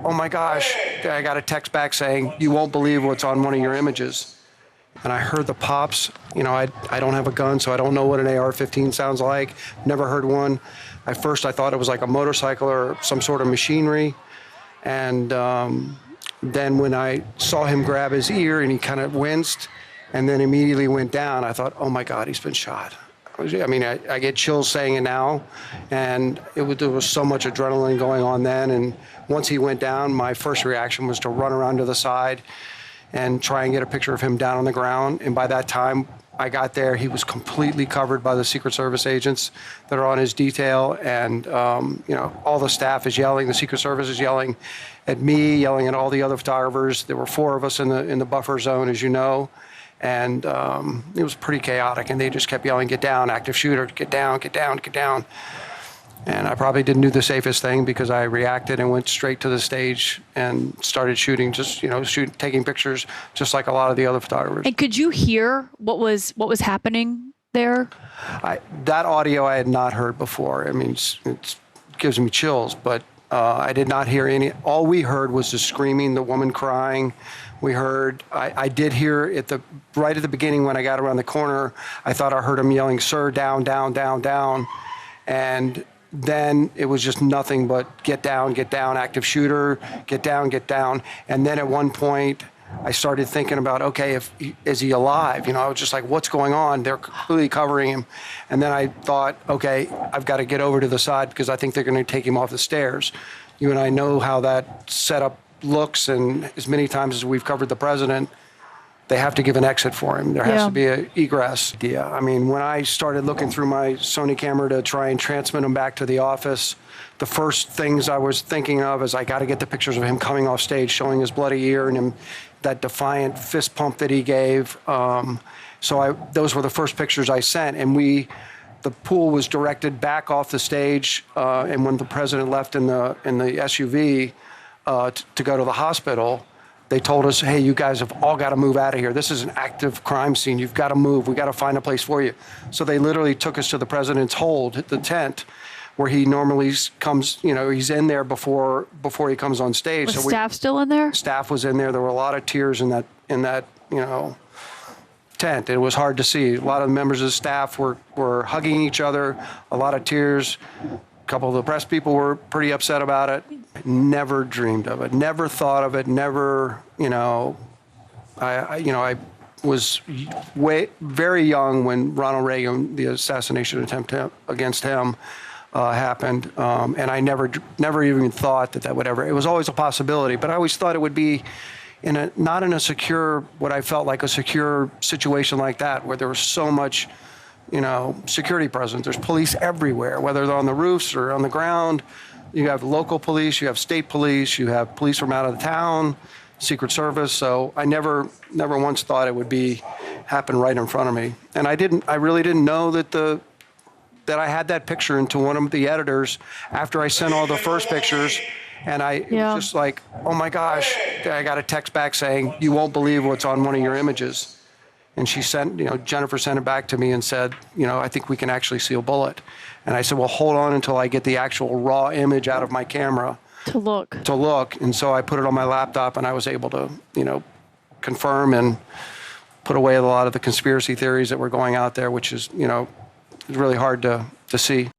Oh my gosh, I got a text back saying, you won't believe what's on one of your images. And I heard the pops. You know, I don't have a gun, so I don't know what an AR-15 sounds like. Never heard one. At first, I thought it was like a motorcycle or some sort of machinery. And then when I saw him grab his ear and he kind of winced and then immediately went down, I thought, oh my God, he's been shot. I mean, I get chills saying it now, and there was so much adrenaline going on then. And once he went down, my first reaction was to run around to the side and try and get a picture of him down on the ground. And by that time I got there, he was completely covered by the Secret Service agents that are on his detail. And, you know, all the staff is yelling, the Secret Service is yelling at me, yelling at all the other photographers. There were 4 of us in the buffer zone, as you know. And it was pretty chaotic, and they just kept yelling, get down, active shooter, get down, get down, get down. And I probably didn't do the safest thing because I reacted and went straight to the stage and started shooting, just, you know, taking pictures just like a lot of the other photographers. And could you hear what was happening there? That audio I had not heard before. I mean, it gives me chills, but I did not hear any. All we heard was the screaming, the woman crying. We heard, I did hear right at the beginning when I got around the corner, I thought I heard him yelling, sir, down, down, down, down. And then it was just nothing but get down, active shooter, get down, get down. And then at one point, I started thinking about, okay, is he alive? You know, I was just like, what's going on? They're completely covering him. And then I thought, okay, I've got to get over to the side because I think they're going to take him off the stairs. You and I know how that setup looks, and as many times as we've covered the president, they have to give an exit for him. There has to be an egress. Yeah, I mean, when I started looking through my Sony camera to try and transmit him back to the office, the first things I was thinking of is I got to get the pictures of him coming off stage, showing his bloody ear and him, that defiant fist pump that he gave. Those were the first pictures I sent, and the pool was directed back off the stage, and when the president left in the SUV, to go to the hospital, they told us, hey, you guys have all got to move out of here. This is an active crime scene. You've got to move. We got to find a place for you. So they literally took us to the president's hold, the tent, where he normally comes, you know, he's in there before he comes on stage. Was staff still in there? Staff was in there. There were a lot of tears in that, you know, tent. It was hard to see. A lot of members of the staff were hugging each other, a lot of tears. A couple of the press people were pretty upset about it. Never dreamed of it, never thought of it, never, you know, I was very young when Ronald Reagan, the assassination attempt against him happened. And I never even thought that would ever, it was always a possibility, but I always thought it would be not in a secure, what I felt like a secure situation like that, where there was so much, you know, security presence. There's police everywhere, whether they're on the roofs or on the ground. You have local police, you have state police, you have police from out of the town, Secret Service. So I never once thought it would happen right in front of me. And I really didn't know that I had that picture into one of the editors after I sent all the first pictures. And it was just like, oh my gosh, I got a text back saying, you won't believe what's on one of your images. And she sent, you know, Jennifer sent it back to me and said, you know, I think we can actually see a bullet. And I said, well, hold on until I get the actual raw image out of my camera. To look. And so I put it on my laptop, and I was able to, you know, confirm and put away a lot of the conspiracy theories that were going out there, which is, you know, really hard to see.